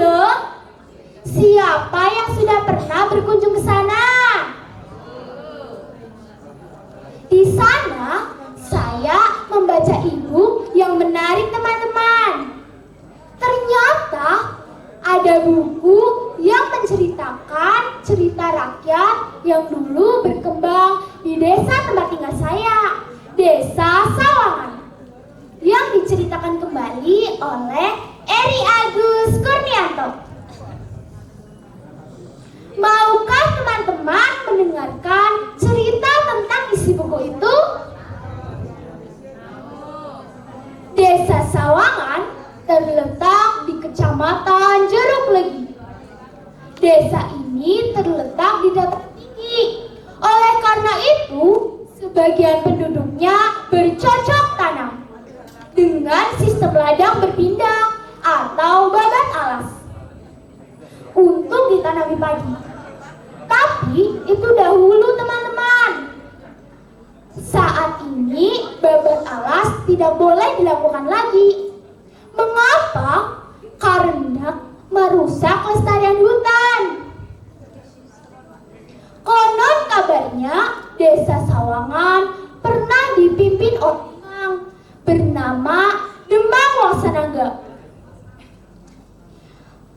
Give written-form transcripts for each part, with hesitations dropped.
dong. Siapa yang sudah pernah berkunjung ke sana? Di sana saya membaca e-book yang menarik teman-teman. Ternyata ada buku yang menceritakan cerita rakyat yang dulu berkembang di desa tempat tinggal saya, Desa Sawangan, yang diceritakan kembali oleh Eri Agus Kurnianto. Maukah teman-teman mendengarkan cerita tentang isi buku itu? Desa Sawangan terletak di Kecamatan Jeruk Legi. Desa ini terletak di dataran tinggi. Oleh karena itu, sebagian penduduknya bercocok tanam dengan sistem ladang berpindah atau babat alas untuk ditanami padi. Tapi itu dahulu teman-teman. Saat ini babat alas tidak boleh dilakukan lagi. Mengapa? Karena merusak kelestarian hutan. Konon kabarnya Desa Sawangan pernah dipimpin orang bernama Demang Waksanangga.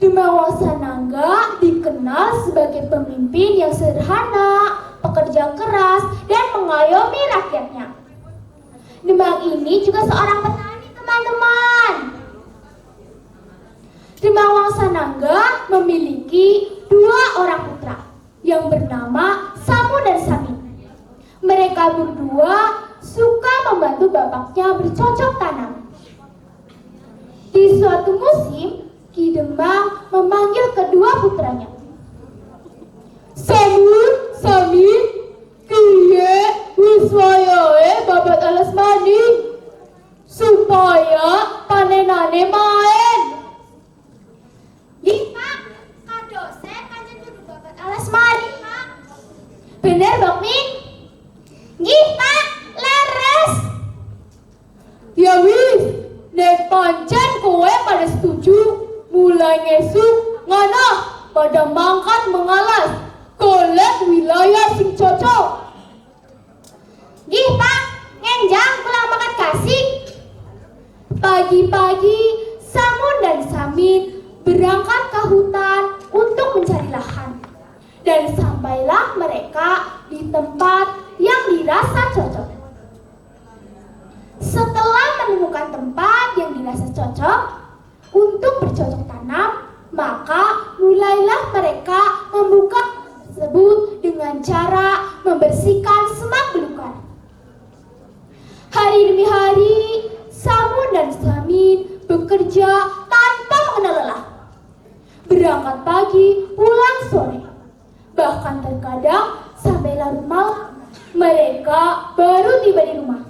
Demang Waksanangga dikenal sebagai pemimpin yang sederhana, pekerja keras, dan mengayomi rakyatnya. Demang ini juga seorang petani, teman-teman. Demang Waksanangga memiliki 2 orang putra yang bernama Samu dan Samin. Mereka berdua suka membantu bapaknya bercocok tanam. Di suatu musim, Ki Demang memanggil kedua putranya. Samun, Samin, kiye wiswayae babat alas maning supaya panenane main. Nggih, Pak, kadose kanjen kudu babat alas maning, Pak. Bener, Bok Min? Nggih, Pak, leres. Ya wis, nek pancen kowe pada setuju, mulai ngesuk ngono pada mangkat mengalas golek wilayah sing cocok. Nggih, Pak, ngenjang kula makan kasih. Pagi-pagi Samun dan Samin berangkat ke hutan untuk mencari lahan. Dan sampailah mereka di tempat yang dirasa cocok. Setelah menemukan tempat yang dirasa cocok untuk bercocok tanam, maka mulailah mereka membuka tersebut dengan cara membersihkan semak belukar. Hari demi hari, Samun dan Samin bekerja tanpa mengenal lelah. Berangkat pagi, pulang sore. Bahkan terkadang sampai larut malam, mereka baru tiba di rumah.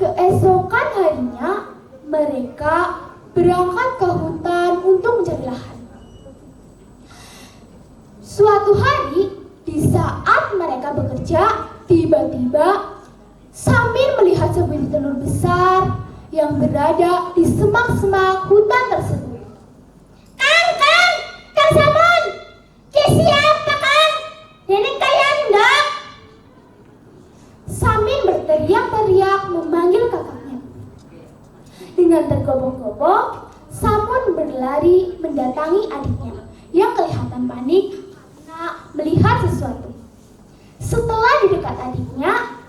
Keesokan harinya, mereka berangkat ke hutan untuk mencari lahan. Suatu hari, di saat mereka bekerja, tiba-tiba Samin melihat sebuah telur besar yang berada di semak-semak hutan tersebut. Kang Samun, siapa Kang? Nenek kalian enggak? Samin berteriak-teriak memanggil kakaknya. Dengan tergobok-gobok, Samun berlari mendatangi adiknya yang kelihatan panik karena melihat sesuatu. Setelah di dekat adiknya,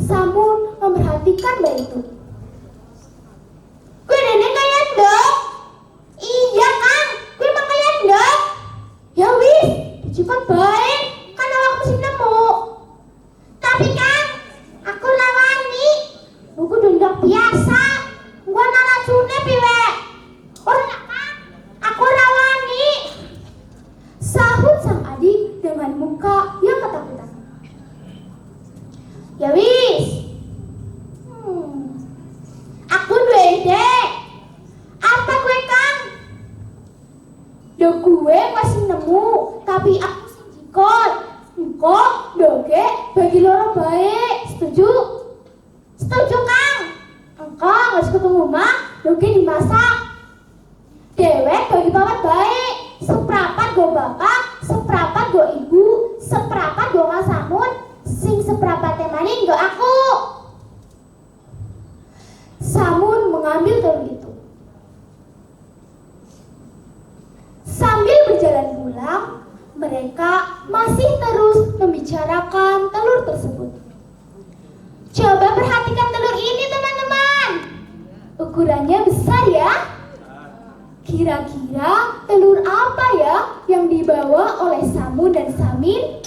Samun memperhatikan bayi itu. Gue nenek kalian dong? Iya Kang, gue emang kalian dong? Ya wis, cepat baik, karena aku mesti nemu. Tapi Kang, aku lawani. Buku dendok biasa. Gua naracune piwe. Ora Kang, aku lawani. Sahut sang adik dengan muka yang ketakutan. Ya wis. Aku duwe ide. Apa gue Kang? Do gue masih nemu, tapi aku sing jikot. Engko doge bagi loro bae. Setuju? Setuju Kang. Engko harus ketemu mak, doge dimasak. malam, mereka masih terus membicarakan telur tersebut. Coba perhatikan telur ini, teman-teman. Ukurannya besar ya. Kira-kira telur apa ya yang dibawa oleh Samun dan Samin?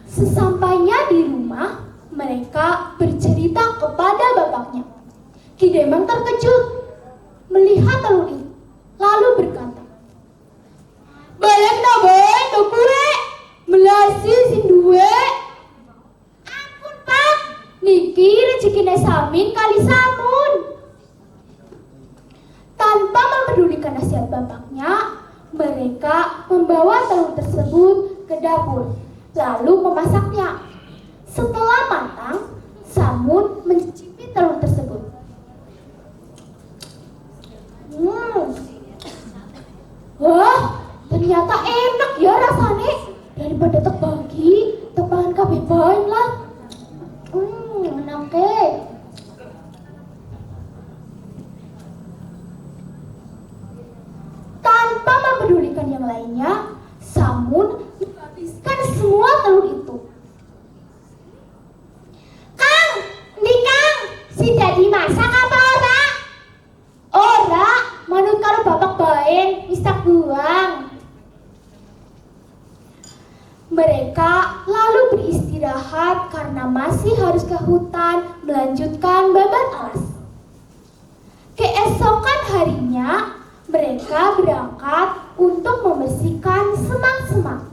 Sesampainya di rumah, mereka bercerita kepada bapaknya. Ki Demang terkejut melihat telur itu, lalu berkata, "Balik na boy, dokure, melasi sing duwe." "Ampun Pak, niki rezekine Samin kali Samun." Tanpa mempedulikan nasihat bapaknya, mereka membawa telur tersebut ke dapur, lalu memasaknya. Setelah matang, Samun mencicipi telur tersebut. Wah, ternyata enak ya rasanya. Daripada terbagi, tebakan kabeh bae lah. Enak ke. Tanpa mempedulikan yang lainnya, Samun menghabiskan semua telur itu. "Kang, ndi Kang, si dadi masak apa ora?" "Ora, manut karo bapak baen, wis tak buang." Mereka lalu beristirahat karena masih harus ke hutan melanjutkan babat alas. Keesokan harinya, mereka berangkat untuk membersihkan semang-semang.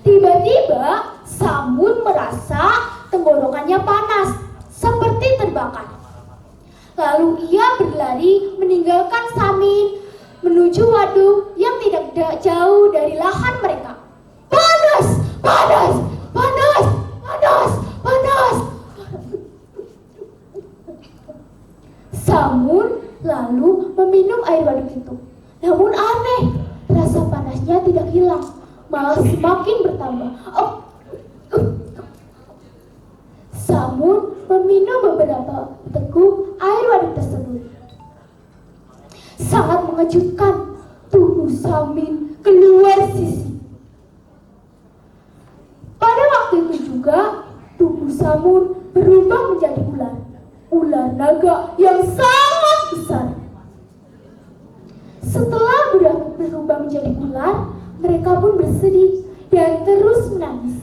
Tiba-tiba, Samun merasa tenggorokannya panas, seperti terbakar. Lalu ia berlari meninggalkan Samin menuju waduk yang tidak jauh dari lahan mereka. "Panas! Panas! Panas! Panas! Panas!" Samun lalu meminum air waduk itu. Namun aneh, rasa panasnya tidak hilang, malah semakin bertambah. Samun meminum beberapa teguk air waduk tersebut. Sangat mengejutkan, tubuh Samin keluar sisi. Pada waktu itu juga, tubuh Samun berubah menjadi ular. Ular naga yang sangat besar. Setelah berubah menjadi ular, mereka pun bersedih dan terus menangis.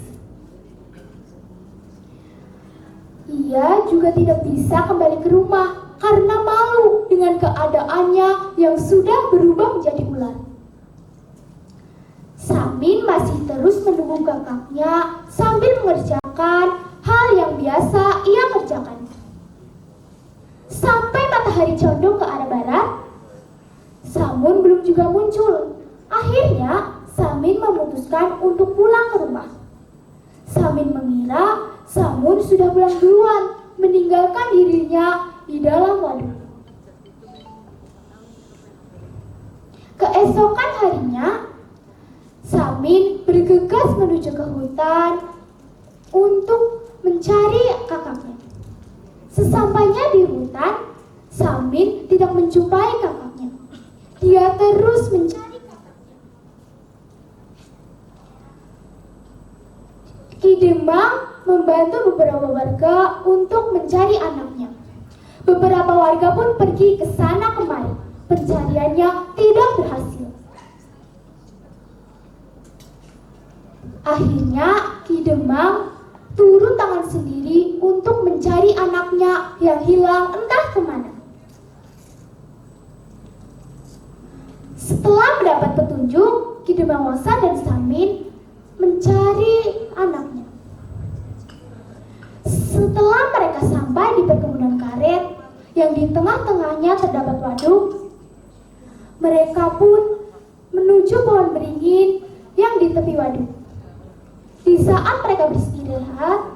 Ia juga tidak bisa kembali ke rumah karena malu dengan keadaannya yang sudah berubah menjadi ular. Samin masih terus menunggu kakaknya sambil mengerjakan hal yang biasa ia kerjakan. Sampai matahari condong ke arah barat, Samun belum juga muncul. Akhirnya, Samin memutuskan untuk pulang ke rumah. Samin mengira Samun sudah pulang duluan, meninggalkan dirinya di dalam waduk. Keesokan harinya, Samin bergegas menuju ke hutan untuk mencari kakaknya. Sesampainya di hutan, Samin tidak menjumpai kakaknya. Dia terus mencari kakaknya. Ki Demang membantu beberapa warga untuk mencari anaknya. Beberapa warga pun pergi ke sana kemari. Pencariannya tidak berhasil. Akhirnya Ki Demang turun tangan sendiri untuk mencari anaknya yang hilang entah kemana. Setelah mendapat petunjuk, Ki Demang Wangsa dan Samin mencari anaknya. Setelah mereka sampai di perkebunan karet yang di tengah-tengahnya terdapat waduk, mereka pun menuju pohon beringin yang di tepi waduk. Di saat mereka beristirahat,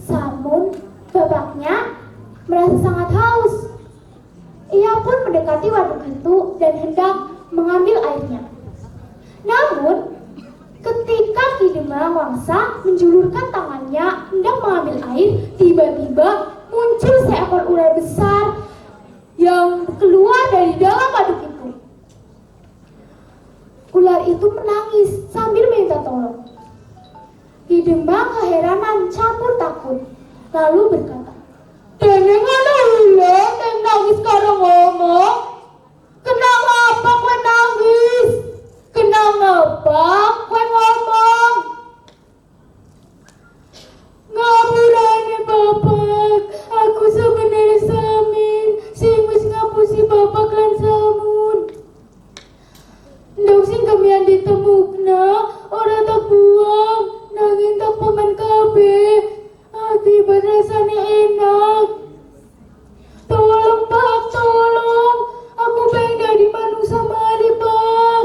Samun, bapaknya, merasa sangat haus. Ia pun mendekati waduk itu dan hendak mengambil airnya. Namun, ketika Ki Demang Wangsa menjulurkan tangannya hendak mengambil air, tiba-tiba muncul seekor ular besar yang keluar dari dalam waduk itu. itu menangis sambil minta tolong. Ki Demang keheranan campur takut, lalu berkata, "Deneng ana hula nang nangis karo ngomong. Kenapa kowe nangis? Kenapa kowe ngomong?" "Ngapurane Bapak, aku sebenarnya Samin sing wis ngapusi Bapak lan samun. Ndok sing kamian ditemukna ora tak buang, nanging tak paman kabeh. Akibat rasane enak. Tolong Pak, tolong. Aku pengen jadi manusia mali Pak."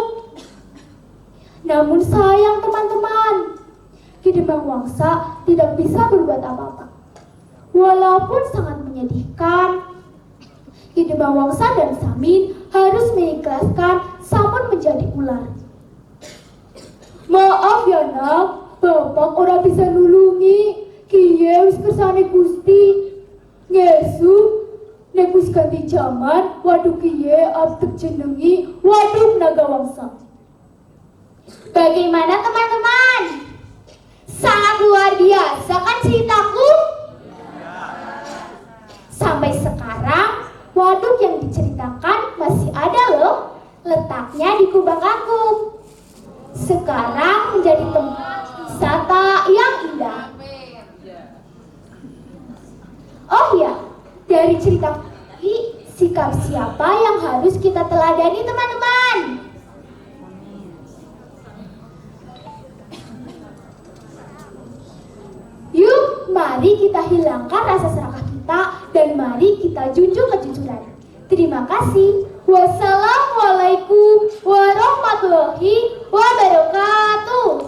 Namun sayang teman-teman, Ki Demang Wangsa tidak bisa berbuat apa-apa. Walaupun sangat menyedihkan, Ki Demang Wangsa dan Samin harus mengikhlaskan Samun menjadi ular. "Maaf ya nak, Bapak ora bisa nulungi. Kiye wis kersane Gusti. Ngesuk nek wis ganti jaman, waduk kiye arep jenengi Waduk Naga Wangsa." Bagaimana teman-teman? Sangat luar biasa kan ceritaku? Sampai sekarang waduk yang diceritakan masih ada loh. Letaknya di Kubang Kangkung. Sekarang menjadi tempat wisata yang indah. Oh ya, dari cerita ini, sikap siapa yang harus kita teladani teman-teman? Yuk, mari kita hilangkan rasa serakah kita dan mari kita junjung kejujuran. Terima kasih. Wassalamualaikum warahmatullahi wabarakatuh.